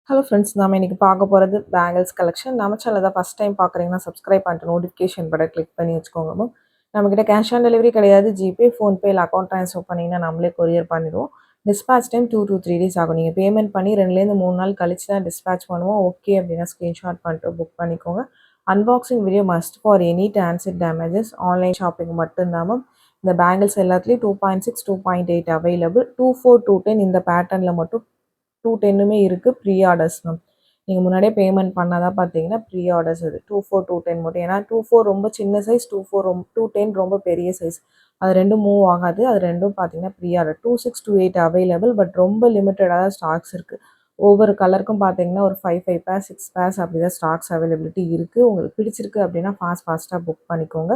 Hello friends, நாம இன்னைக்கு பார்க்க போகிறது பேங்கிள்ஸ் கலெக்ஷன். நம்ம சேனல் தான் ஃபஸ்ட் டைம் பார்க்குறீங்கன்னா சப்ஸ்கிரைப் பண்ணிட்டு நோட்டிஃபிகேஷன் பட்டன் கிளிக் பண்ணி வச்சுக்கோங்க மேம். நம்மக்கிட்ட கேஷ் ஆன் டெலிவரி கிடையாது. ஜிபே, ஃபோன்பே இல்லை அக்கௌண்ட் ட்ரான்ஸ்ஃபர் பண்ணிங்கன்னா நம்மளே கொரியர் பண்ணிடுவோம். டிஸ்பேச் டைம் 2 to 3 டேஸ் ஆகும். நீங்கள் பேமெண்ட் பண்ணி 2லேருந்து 3 நாள் கழிச்சு தான் டிஸ்பேச் பண்ணுவோம். ஓகே அப்படின்னா ஸ்க்ரீன்ஷாட் பண்ணிட்டு புக் பண்ணிக்கோங்க. Unboxing video must for any transit damages. Online shopping மட்டும்தான் மேம். இந்த பேங்கிள்ஸ் எல்லாத்துலேயும் 2.6, 2.8 அவைலபிள். 24, 210 இந்த பேட்டர்னில் மட்டும் 210மே இருக்குது. Pre orders ma'am. நீங்கள் முன்னாடியே பேமெண்ட் பண்ணாதான் பார்த்தீங்கன்னா ப்ரீ ஆர்டர்ஸ் அது 24, 210 மட்டும். ஏன்னா 24 ரொம்ப சின்ன சைஸ், 210 ரொம்ப பெரிய சைஸ். அது ரெண்டும் மூவ் ஆகாது. அது ரெண்டும் பார்த்தீங்கன்னா ப்ரீ ஆர்டர். 26, 28 அவைலபிள். பட் ரொம்ப லிமிட்டடாக தான் ஸ்டாக்ஸ் இருக்குது. ஒவ்வொரு கலருக்கும் பார்த்தீங்கன்னா ஒரு 5 பேர்ஸ் 6 பேர்ஸ் அப்படி தான் ஸ்டாக்ஸ் அவைலபிலிட்டி இருக்குது. உங்களுக்கு பிடிச்சிருக்கு அப்படின்னா ஃபாஸ்ட்டாக புக் பண்ணிக்கோங்க.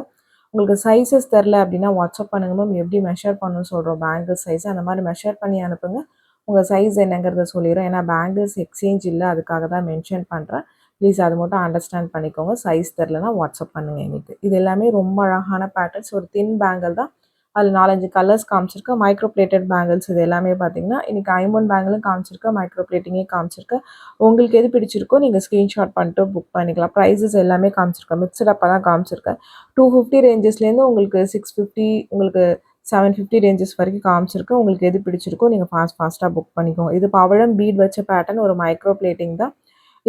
உங்களுக்கு சைஸஸ் தெரில அப்படின்னா வாட்ஸ்அப் பண்ணுங்க மேம். எப்படி மெஷர் பண்ணணும்னு சொல்கிறோம் பேங்கிள் சைஸ், அந்த மாதிரி மெஷர் பண்ணி அனுப்புங்க. உங்கள் சைஸ் என்னங்கிறத சொல்லிடுறேன். ஏன்னா பேங்கிள்ஸ் எக்ஸ்சேஞ்ச் இல்லை, அதுக்காக தான் மென்ஷன் பண்ணுறேன். ப்ளீஸ் அது மட்டும் அண்டர்ஸ்டாண்ட் பண்ணிக்கோங்க. சைஸ் தெரிலனா வாட்ஸ்அப் பண்ணுங்கள் எங்களுக்கு. இது எல்லாமே ரொம்ப அழகான பேட்டர்ன்ஸ். ஒரு தின் பேங்கிள் தான். அதில் 4-5 கலர்ஸ் காமிச்சிருக்கேன். மைக்ரோ பிளேட்டட் பேங்கிள்ஸ் இது எல்லாமே பார்த்தீங்கன்னா இன்றைக்கி ஐமோன் பேங்கிளும் காமிச்சிருக்கேன், மைக்ரோ பிளேட்டிங்கே காமிச்சிருக்கேன். உங்களுக்கு எது பிடிச்சிருக்கோ நீங்கள் ஸ்க்ரீன்ஷாட் பண்ணிட்டு புக் பண்ணிக்கலாம். ப்ரைஸஸ் எல்லாமே காமிச்சிருக்கேன். மிக்சட் அப்போ தான் காமிச்சிருக்கேன். 250 ரேஞ்சஸ்லேருந்து உங்களுக்கு 650, உங்களுக்கு 750 ரேஞ்சஸ் வரைக்கும் காமிச்சிருக்கு. உங்களுக்கு எது பிடிச்சிருக்கோ நீங்கள் ஃபாஸ்ட்டாக புக் பண்ணிக்கோங்க. இது பவழம் பீட் வச்ச பேட்டர்ன், ஒரு மைக்ரோ பிளேட்டிங் தான்.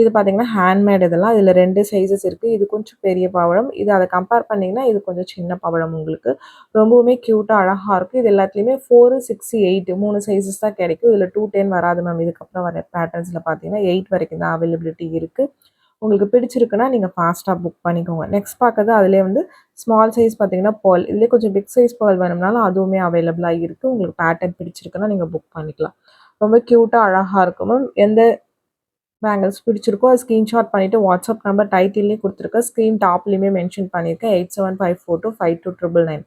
இது பார்த்தீங்கன்னா ஹேண்ட்மேட். இதெல்லாம் இதில் 2 சைஸஸ் இருக்குது. இது கொஞ்சம் பெரிய பவழம். இது அதை கம்பேர் பண்ணிங்கன்னா இது கொஞ்சம் சின்ன பவழம். உங்களுக்கு ரொம்பவுமே க்யூட்டாக அழகாக இருக்குது. இது எல்லாத்துலேயுமே 4, 6, 8 3 சைஸஸ் தான் கிடைக்கும். இதில் 210 வராது மேம். இதுக்கப்புறம் வர பேட்டர்ன்ஸில் பார்த்தீங்கன்னா 8 வரைக்கும் தான் அவைலபிலிட்டி இருக்குது. உங்களுக்கு பிடிச்சிருக்குன்னா நீங்கள் ஃபாஸ்ட்டாக புக் பண்ணிக்கோங்க. நெக்ஸ்ட் பார்க்குறது அதிலே வந்து ஸ்மால் சைஸ் பார்த்தீங்கன்னா பேர்ல். இதிலே கொஞ்சம் பிக் சைஸ் பேர்ல் வேணும்னாலும் அதுவுமே அவைலபிளாக இருக்குது. உங்களுக்கு பேட்டர்ன் பிடிச்சிருக்குன்னா நீங்கள் புக் பண்ணிக்கலாம். ரொம்ப க்யூட்டாக அழகாக இருக்கும் மேம். எந்த பேங்கிள்ஸ் பிடிச்சிருக்கோ அது ஸ்க்ரீன்ஷாட் பண்ணிவிட்டு வாட்ஸ்அப் நம்பர் டைட்டில்லே கொடுத்துருக்கேன், ஸ்க்ரீன் டாப்லேயுமே மென்ஷன் பண்ணியிருக்கேன். 8754252999.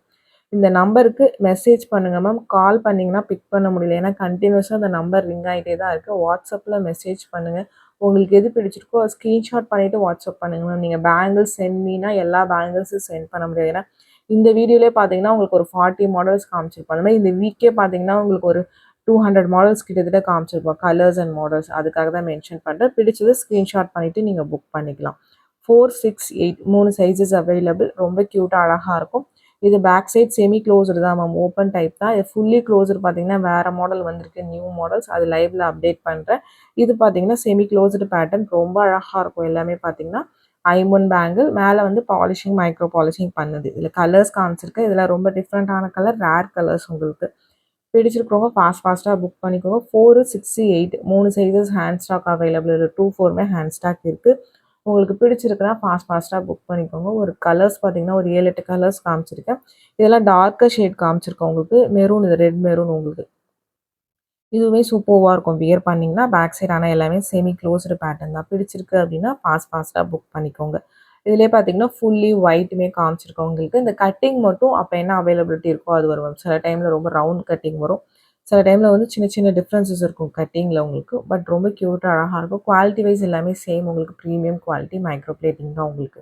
இந்த நம்பருக்கு மெசேஜ் பண்ணுங்கள் மேம். கால் பண்ணிங்கன்னா பிக் பண்ண முடியல. ஏன்னா கண்டினியூஸாக அந்த நம்பர் ரிங் ஆகிட்டே தான் இருக்குது. வாட்ஸ்அப்பில் மெசேஜ் பண்ணுங்கள். உங்களுக்கு எது பிடிச்சிருக்கோ அதை ஸ்க்ரீன்ஷாட் பண்ணிவிட்டு வாட்ஸ்அப் பண்ணுங்கள் மேம். நீங்கள் பேங்கிள்ஸ் சென்ட் மீனா எல்லா பேங்கிள்ஸும் சென்ட் பண்ண முடியாது. ஏன்னா இந்த வீடியோலே பார்த்தீங்கன்னா உங்களுக்கு ஒரு 40 மாடல்ஸ் காமிச்சிருப்போம். அந்த மாதிரி இந்த வீக்கே பார்த்தீங்கன்னா உங்களுக்கு ஒரு 200 மாடல்ஸ் கிட்டத்தட்ட காமிச்சிருப்போம், கலர்ஸ் அண்ட் மாடல்ஸ். அதுக்காக தான் மென்ஷன் பண்ணுறேன். பிடிச்சதை ஸ்க்ரீன்ஷாட் பண்ணிவிட்டு நீங்கள் புக் பண்ணிக்கலாம். 4, 6, 8 3 சைஸஸ் அவைலபிள். ரொம்ப க்யூட்டாக அழகாக இருக்கும். இது பேக் சைட் செமி க்ளோஸ்டு தான் மேம், ஓப்பன் டைப் தான். இது ஃபுல்லி க்ளோஸ்டு பார்த்தீங்கன்னா வேறு மாடல் வந்திருக்கு, நியூ மாடல்ஸ். அது லைவில் அப்டேட் பண்ணுறேன். இது பார்த்தீங்கன்னா செமி க்ளோஸ்டு பேட்டர்ன். ரொம்ப அழகாக இருக்கும். எல்லாமே பார்த்தீங்கன்னா ஐமோன் பேங்கிள். மேலே வந்து பாலிஷிங், மைக்ரோ பாலிஷிங் பண்ணுது. இதில் கலர்ஸ் காமிச்சிருக்கேன். இதில் ரொம்ப டிஃப்ரெண்ட்டான கலர், ரேர் கலர்ஸ். உங்களுக்கு பிடிச்சிருக்கிறவங்க ஃபாஸ்ட்டாக புக் பண்ணிக்கோங்க. 4, 6, 8 3 சைஸஸ் ஹேண்ட் ஸ்டாக் அவைலபிள். 2, 4மே ஹேண்ட் ஸ்டாக் இருக்குது. உங்களுக்கு பிடிச்சிருக்குன்னா ஃபாஸ்ட்டாக புக் பண்ணிக்கோங்க. ஒரு கலர்ஸ் பார்த்தீங்கன்னா ஒரு 7, 8 கலர்ஸ் காமிச்சிருக்கேன். இதெல்லாம் டார்க்கர் ஷேட் காமிச்சிருக்கேன் உங்களுக்கு. மெரூன், இது ரெட் மெரூன். உங்களுக்கு இதுவுமே சூப்பராக இருக்கும் வியர் பண்ணிங்கன்னா. பேக் சைட் ஆனால் எல்லாமே செமி க்ளோஸ்டு பேட்டர்ன் தான். பிடிச்சிருக்கு அப்படின்னா ஃபாஸ்ட்டாக புக் பண்ணிக்கோங்க. இதிலே பார்த்தீங்கன்னா ஃபுல்லி ஒயிட்டுமே காமிச்சிருக்கோம் உங்களுக்கு. இந்த கட்டிங் மட்டும் அப்போ என்ன அவைலபிலிட்டி இருக்கோ அது வரும். சில டைமில் ரொம்ப ரவுண்ட் கட்டிங் வரும். சில டைமில் வந்து சின்ன சின்ன டிஃப்ரென்சஸ் இருக்கும் கட்டிங்கில் உங்களுக்கு. பட் ரொம்ப க்யூட்டாக அழகாக இருக்கும். குவாலிட்டி வைஸ் எல்லாமே சேம். உங்களுக்கு ப்ரீமியம் குவாலிட்டி மைக்ரோ பிளேட்டிங் தான் உங்களுக்கு.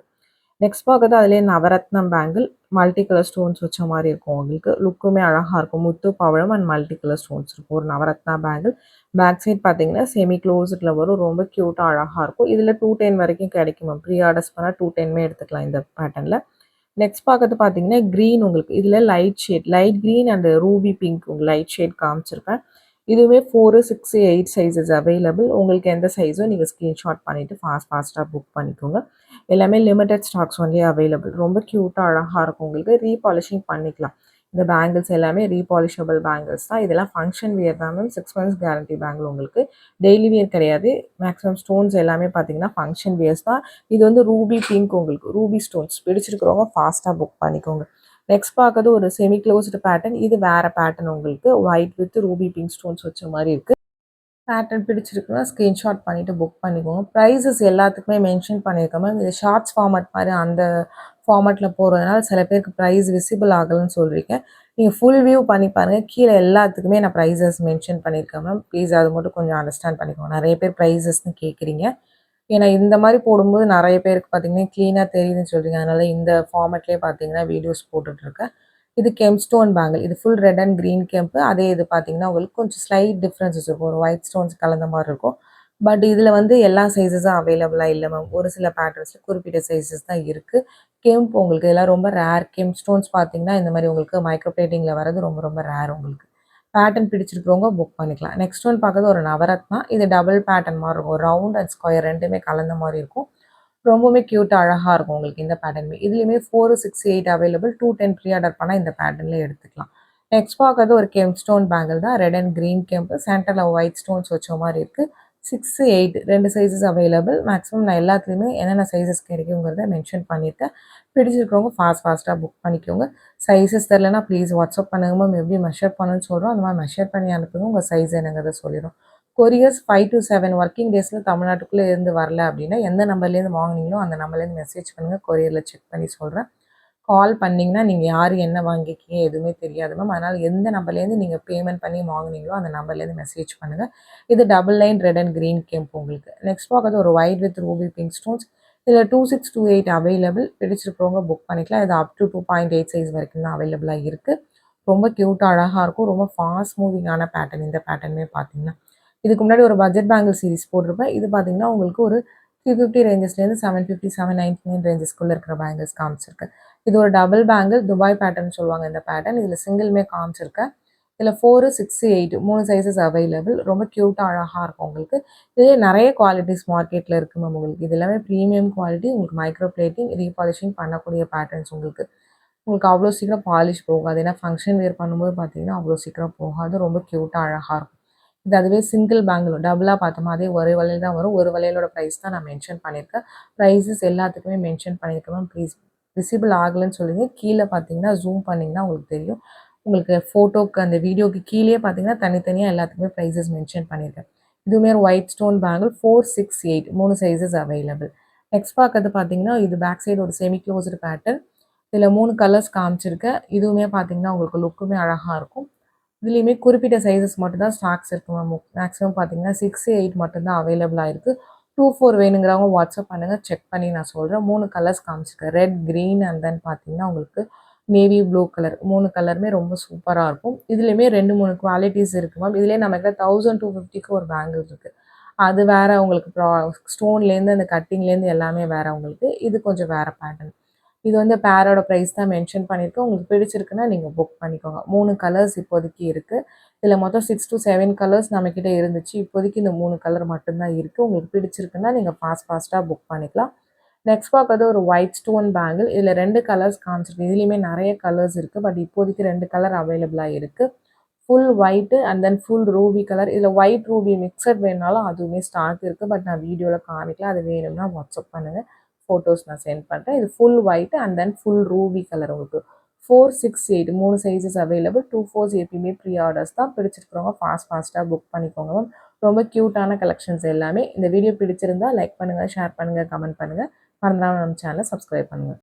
நெக்ஸ்ட் பார்க்குறது அதிலே நவரத்னம் பேங்கிள். மல்டி கலர் ஸ்டோன்ஸ் வச்ச மாதிரி இருக்கும் உங்களுக்கு. லுக்குமே அழகாக இருக்கும். முத்து, பவழம் அண்ட் மல்டி கலர் ஸ்டோன்ஸ் இருக்கும். ஒரு நவரத்னா பேங்கிள். பேக் சைட் பார்த்தீங்கன்னா செமி க்ளோஸ்டில் வரும். ரொம்ப க்யூட்டாக அழகாக இருக்கும். இதில் 210 வரைக்கும் கிடைக்கும். ப்ரீ ஆர்டர்ஸ் பண்ணால் 210மே எடுத்துக்கலாம் இந்த பேட்டர்னில். நெக்ஸ்ட் பார்க்கறது பார்த்தீங்கன்னா க்ரீன். உங்களுக்கு இதில் light shade, light green and Ruby pink உங்களுக்கு லைட் ஷேட் காமிச்சிருப்பேன். இதுவுமே 4, 6, 8 சைஸஸ் அவைலபிள். உங்களுக்கு எந்த சைஸோ நீங்கள் ஸ்க்ரீன்ஷாட் பண்ணிவிட்டு ஃபாஸ்ட்டாக புக் பண்ணிக்கோங்க. எல்லாமே லிமிட்டட் ஸ்டாக்ஸ் ஒன்லி அவைலபிள். ரொம்ப க்யூட்டாக அழகாக இருக்கும். உங்களுக்கு ரீபாலிஷிங் பண்ணிக்கலாம். இந்த பேங்கிள்ஸ் எல்லாமே ரீபாலிஷபிள் பேங்கிள்ஸ் தான். இதெல்லாம் ஃபங்க்ஷன் வியர் தான் மேம். 6 months கேரண்டி பேங்கிள் உங்களுக்கு. டெய்லி வியர் கிடையாது. மேக்ஸிமம் ஸ்டோன்ஸ் எல்லாமே பார்த்தீங்கன்னா ஃபங்க்ஷன் வியர்ஸ் தான். இது வந்து ரூபி பிங்க். உங்களுக்கு ரூபி ஸ்டோன்ஸ் பிடிச்சிருக்கிறவங்க ஃபாஸ்ட்டாக புக் பண்ணிக்கோங்க. நெக்ஸ்ட் பார்க்கறது ஒரு செமி க்ளோஸ்டு பேட்டர்ன். இது வேறு பேட்டர்ன். உங்களுக்கு white with ruby pink stones வச்ச மாதிரி இருக்குது. பேட்டர்ன் பிடிச்சிருக்குன்னா ஸ்க்ரீன்ஷாட் பண்ணிவிட்டு புக் பண்ணிக்கோங்க. ப்ரைஸஸ் எல்லாத்துக்குமே மென்ஷன் பண்ணியிருக்கோம் மேம். இது ஷார்ட்ஸ் ஃபார்மட் மாதிரி அந்த ஃபார்மட்டில் போகிறதுனால சில பேருக்கு ப்ரைஸ் விசிபிள் ஆகலைன்னு சொல்கிறீங்க. நீங்கள் ஃபுல் வியூ பண்ணி பாருங்கள். கீழே எல்லாத்துக்குமே நான் ப்ரைஸஸ் மென்ஷன் பண்ணியிருக்கேன் மேம். ப்ளீஸ் அது மட்டும் கொஞ்சம் அண்டர்ஸ்டாண்ட் பண்ணிக்கோங்க. நிறைய பேர் ப்ரைஸஸ்ன்னு கேட்குறீங்க. ஏன்னா இந்த மாதிரி போடும்போது நிறைய பேருக்கு பார்த்தீங்கன்னா க்ளீனாக தெரியுதுன்னு சொல்கிறீங்க. அதனால் இந்த ஃபார்மட்லேயே பார்த்தீங்கன்னா வீடியோஸ் போட்டுட்ருக்கேன். இது கெம்ஸ்டோன் பேங்கிள். இது ஃபுல் ரெட் அண்ட் க்ரீன் கெம்ப்பு. அதே இது பார்த்தீங்கன்னா உங்களுக்கு கொஞ்சம் ஸ்லைட் டிஃப்ரென்சஸ் இருக்கும். ஒரு ஒயிட் ஸ்டோன்ஸ் கலந்த மாதிரி இருக்கும். பட் இதில் வந்து எல்லா சைஸஸும் அவைலபிளாக இல்லை மேம். ஒரு சில பேட்டர்ன்ஸில் குறிப்பிட்ட சைஸஸ் தான் இருக்குது. கெம்ப் உங்களுக்கு இதெல்லாம் ரொம்ப ரேர். கெம்ப் ஸ்டோன்ஸ் பார்த்தீங்கன்னா இந்த மாதிரி உங்களுக்கு மைக்ரோ பிளேட்டிங்கில் வரது ரொம்ப ரொம்ப ரேர் உங்களுக்கு. பேட்டர்ன் பிடிச்சிருக்கிறவங்க புக் பண்ணிக்கலாம். நெக்ஸ்ட் ஒன் பார்க்குறது ஒரு நவரத்னா. இது டபுள் பேட்டர்ன் மாதிரி இருக்கும். ரவுண்ட் அண்ட் ஸ்கொயர் ரெண்டுமே கலந்த மாதிரி இருக்கும். ரொம்பவுமே க்யூட்டாக அழகாக இருக்கும் உங்களுக்கு இந்த பேட்டர்னுமே. இதுலேயுமே 4, 6, 8 அவைலபிள். 210 ப்ரீ ஆர்டர் பண்ணால் இந்த பேட்டர்னில் எடுத்துக்கலாம். நெக்ஸ்ட் பார்க்குறது ஒரு கெம்ப் ஸ்டோன் பேங்கிள் தான். Red and green kemp. சென்டரில் ஒயிட் ஸ்டோன்ஸ் வச்ச மாதிரி இருக்குது. 6, 8 2 சைஸஸ் அவைலபிள். மேக்ஸிமம் நான் எல்லாத்துலேயுமே என்னென்ன சைஸஸ் கிடைக்குங்கிறத மென்ஷன் பண்ணியிருக்கேன். பிடிச்சிருக்கிறவங்க ஃபாஸ்ட்டாக புக் பண்ணிக்கோங்க. சைஸஸ் தெரிலனா ப்ளீஸ் வாட்ஸ்அப் பண்ணுங்க மேம். எப்படி மெஷர் பண்ணணும்னு சொல்கிறோம் அந்த மாதிரி மெஷர் பண்ணி அனுப்புங்க. உங்கள் சைஸ் என்னங்கிறத சொல்லிடும். கொரியர்ஸ் 5 to 7 ஒர்க்கிங் டேஸில் தமிழ்நாட்டுக்குள்ளே இருந்து வரல அப்படின்னா எந்த நம்பர்லேருந்து வாங்கினீங்களோ அந்த நம்பர்லேருந்து மெசேஜ் பண்ணுங்கள். கொரியரில் செக் பண்ணி சொல்கிறேன். கால் பண்ணிங்கன்னா நீங்கள் யார் என்ன வாங்கிக்கிங்க எதுவுமே தெரியாது மேம். அதனால் எந்த நம்பர்லேருந்து நீங்கள் பேமெண்ட் பண்ணி வாங்கினீங்களோ அந்த நம்பர்லேருந்து மெசேஜ் பண்ணுங்கள். இது double line red and green kemp உங்களுக்கு. நெக்ஸ்ட் பார்க்குறது ஒரு white with ruby pink stones. இதில் 26, 28 அவைலபிள். பிடிச்சிருக்கிறவங்க புக் பண்ணிக்கலாம். இது அப் டு 2.8 சைஸ் வரைக்கும் தான் அவைலபிளாக இருக்குது. ரொம்ப க்யூட்டாக அழகாக இருக்கும். ரொம்ப ஃபாஸ்ட் மூவிங்கான பேட்டர்ன். இந்த பேட்டர்னுமே பார்த்தீங்கன்னா இதுக்கு முன்னாடி ஒரு பட்ஜெட் பேங்கிள் சீரிஸ் போட்டிருப்பேன். இது பார்த்தீங்கன்னா உங்களுக்கு ஒரு 350 ரேஞ்சஸ்லேருந்து 750, 799 ரேஞ்சஸ்க்குள்ளே இருக்கிற பேங்கிள்ஸ் காமிச்சிருக்கேன். இது ஒரு டபுள் பேங்கிள் துபாய் பேட்டர்ன் சொல்லுவாங்க இந்த பேட்டர்ன். இதில் சிங்கிளுமே காமிச்சிருக்கேன். இதில் 4, 6, 8 3 சைஸஸ் அவைலபிள். ரொம்ப க்யூட்டாக அழகாக இருக்கும் உங்களுக்கு. இதே நிறைய குவாலிட்டிஸ் மார்க்கெட்டில் இருக்குது மேம் உங்களுக்கு. இது எல்லாமே ப்ரீமியம் குவாலிட்டி. உங்களுக்கு மைக்ரோ பிளேட்டிங் ரீபாலிஷிங் பண்ணக்கூடிய பேட்டர்ன்ஸ் உங்களுக்கு. உங்களுக்கு அவ்வளோ சீக்கிரம் பாலிஷ் போகாது. ஏன்னா ஃபங்க்ஷன் வேர் பண்ணும்போது பார்த்தீங்கன்னா அவ்வளோ சீக்கிரம் போகாது. ரொம்ப க்யூட்டாக அழகாக இருக்கும். இது அதுவே சிங்கிள் பேங்கிள் டபுளாக பார்த்தோமா அதே ஒரு வளையல் தான் வரும். ஒரு வளையலோட ப்ரைஸ் தான் நான் மென்ஷன் பண்ணியிருக்கேன். ப்ரைஸஸ் எல்லாத்துக்குமே மென்ஷன் பண்ணியிருக்கேன் மேம். ப்ளீஸ் விசிபிள் ஆகலைன்னு சொல்லுங்க. கீழே பார்த்தீங்கன்னா ஜூம் பண்ணிங்கன்னா உங்களுக்கு தெரியும். உங்களுக்கு ஃபோட்டோக்கு அந்த வீடியோக்கு கீழே பார்த்தீங்கன்னா தனித்தனியாக எல்லாத்துக்குமே ப்ரைஸஸ் மென்ஷன் பண்ணியிருக்கேன். இதுவுமே ஒரு white stone bangle 4, 6, 8 3 sizes available. Next பார்க்கறது பார்த்தீங்கன்னா இது பேக் சைடு ஒரு செமி க்ளோஸ்டு பேட்டர்ன். இதில் 3 கலர்ஸ் காமிச்சிருக்கேன். இதுவுமே பார்த்தீங்கன்னா உங்களுக்கு லுக்குமே அழகாக இருக்கும். இதுலேயுமே குறிப்பிட்ட சைஸஸ் மட்டும் தான் ஸ்டாக்ஸ் இருக்குது மேம். மேக்ஸிமம் பார்த்தீங்கன்னா 6, 8 மட்டும்தான் அவைலபிளாக இருக்குது. 2, 4 வேணுங்கிறவங்க வாட்ஸ்அப் பண்ணுங்கள். செக் பண்ணி நான் சொல்கிறேன். 3 கலர்ஸ் காமிச்சிருக்கேன். ரெட், க்ரீன் அண்ட் தென் பார்த்தீங்கன்னா உங்களுக்கு நேவி ப்ளூ கலர். 3 கலருமே ரொம்ப சூப்பராக இருக்கும். இதுலேயுமே 2, 3 குவாலிட்டிஸ் இருக்குது மேம். இதுலேயே நம்மக்கிட்ட 1250க்கு ஒரு பேங்கிள் இருக்குது. அது வேறு உங்களுக்கு ஸ்டோன்லேருந்து அந்த கட்டிங்லேருந்து எல்லாமே வேறு உங்களுக்கு. இது கொஞ்சம் வேறு பேட்டர்ன். இது வந்து பேரோட ப்ரைஸ் தான் மென்ஷன் பண்ணியிருக்கேன். உங்களுக்கு பிடிச்சிருக்குன்னா நீங்கள் புக் பண்ணிக்கோங்க. 3 கலர்ஸ் இப்போதைக்கு இருக்குது. இதில் மொத்தம் 6 to 7 கலர்ஸ் நம்மக்கிட்ட இருந்துச்சு. இப்போதைக்கு இந்த 3 கலர் மட்டும்தான் இருக்குது. உங்களுக்கு பிடிச்சிருக்குன்னா நீங்கள் ஃபாஸ்ட்டாக புக் பண்ணிக்கலாம். நெக்ஸ்ட் பார்க்கறது ஒரு ஒயிட் ஸ்டோன் பேங்கிள். இதில் 2 கலர்ஸ் காமிச்சிருக்கு. இதுலேயுமே நிறைய கலர்ஸ் இருக்குது. பட் இப்போதைக்கு 2 கலர் அவைலபிளாக இருக்குது. Full white and then full Ruby colour. இதில் ஒயிட் ரூபி மிக்சட் வேணுனாலும் அதுவுமே ஸ்டாக் இருக்குது. பட் நான் வீடியோவில் காமிக்கல. அது வேணும்னா வாட்ஸ்அப் பண்ணுங்கள். ஃபோட்டோஸ் நான் சென்ட் பண்ணுறேன். இது full white and then full Ruby colour உங்களுக்கு. 4, 6, 8 3 சைஸஸ் அவைலபிள். 2, 4 எப்பயுமே ப்ரீ ஆர்டர்ஸ் தான். பிடிச்சிருக்கிறவங்க ஃபாஸ்ட்டாக புக் பண்ணிக்கோங்க மேம். ரொம்ப க்யூட்டான கலெக்ஷன்ஸ் எல்லாமே. இந்த வீடியோ பிடிச்சிருந்தா லைக் பண்ணுங்கள், ஷேர் பண்ணுங்கள், கமெண்ட் பண்ணுங்கள். மறந்துடாம நம்ம சேனலை சப்ஸ்கிரைப் பண்ணுங்கள்.